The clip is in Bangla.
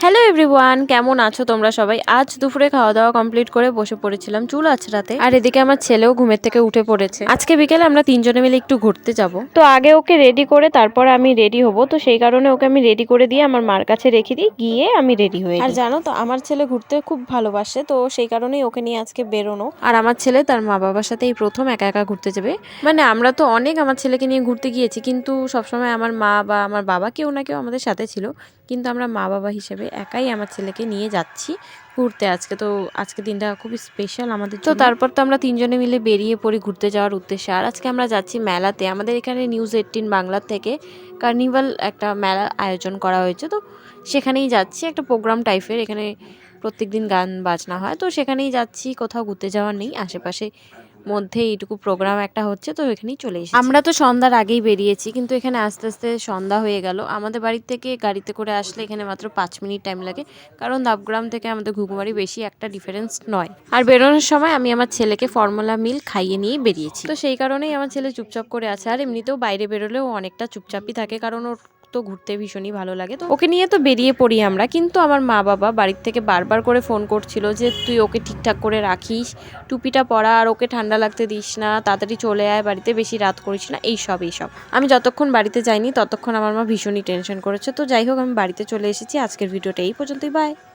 হ্যালো এভরিওয়ান, কেমন আছো তোমরা সবাই? আজ দুপুরে খাওয়া দাওয়া কমপ্লিট করে বসে পড়েছিলাম চুল আঁচড়াতে। আর এদিকে আমার ছেলেও ঘুমের থেকে উঠে পড়েছে। আজকে বিকেলে আমরা তিনজনে মিলে একটু ঘুরতে যাব। তো আগে ওকে রেডি করে তারপর আমি রেডি হব। তো সেই কারণে ওকে আমি রেডি করে দিয়ে আমার মার কাছে রেখে দিই, গিয়ে আমি রেডি হয়ে আর জানো তো আমার ছেলে ঘুরতে খুব ভালোবাসে, তো সেই কারণেই ওকে নিয়ে আজকে বেরোনো। আর আমার ছেলে তার মা বাবার সাথে এই প্রথম একা একা ঘুরতে যাবে। মানে আমরা তো অনেক আমার ছেলেকে নিয়ে ঘুরতে গিয়েছি, কিন্তু সবসময় আমার মা বা আমার বাবা কেউ না কেউ আমাদের সাথে ছিল, কিন্তু আমরা মা বাবা হিসেবে একাই আমার ছেলেকে নিয়ে যাচ্ছি ঘুরতে আজকে। তো আজকে দিনটা খুবই স্পেশাল আমাদের। তো তারপর তো আমরা তিনজনে মিলে বেরিয়ে পড়ি ঘুরতে যাওয়ার উদ্দেশ্যে। আর আজকে আমরা যাচ্ছি মেলাতে। আমাদের এখানে নিউজ 18 বাংলা থেকে কার্নিভাল একটা মেলা আয়োজন করা হয়েছে, তো সেখানেই যাচ্ছি। একটা প্রোগ্রাম টাইপের, এখানে প্রত্যেকদিন গান বাজনা হয়, তো সেখানেই যাচ্ছি। কোথাও ঘুরতে যাওয়ার নেই, আশেপাশে মধ্যে এইটুকু প্রোগ্রাম একটা হচ্ছে, তো এখানেই চলে এসেছি। আমরা তো সন্ধ্যার আগেই বেরিয়েছি, কিন্তু এখানে আস্তে আস্তে সন্ধ্যা হয়ে গেল। আমাদের বাড়ি থেকে গাড়িতে করে আসলে এখানে মাত্র 5 মিনিট টাইম লাগে, কারণ দাবগ্রাম থেকে আমাদের ঘুঘুমারি বেশি একটা ডিফারেন্স নয়। আর বেরোনোর সময় আমি আমার ছেলেকে ফর্মুলা মিল খাইয়ে নিয়ে বেরিয়েছি, তো সেই কারণেই আমার ছেলে চুপচাপ করে আছে। আর এমনিতেও বাইরে বেরোলেও অনেকটা চুপচাপই থাকে, কারণ ওর তো ঘুরতে ভীষণই ভালো লাগে। তো ওকে নিয়ে তো বেরিয়ে পড়ি আমরা, কিন্তু আমার মা বাবা বাড়ির থেকে বারবার করে ফোন করছিল যে তুই ওকে ঠিকঠাক করে রাখিস, টুপিটা পরা, আর ওকে ঠান্ডা লাগতে দিস না, তাড়াতাড়ি চলে আয় বাড়িতে, বেশি রাত করিস না, এইসব। আমি যতক্ষণ বাড়িতে যাইনি ততক্ষণ আমার মা ভীষণই টেনশন করেছে। তো যাই হোক, আমি বাড়িতে চলে এসেছি। আজকের ভিডিওটা এই পর্যন্তই, বাই।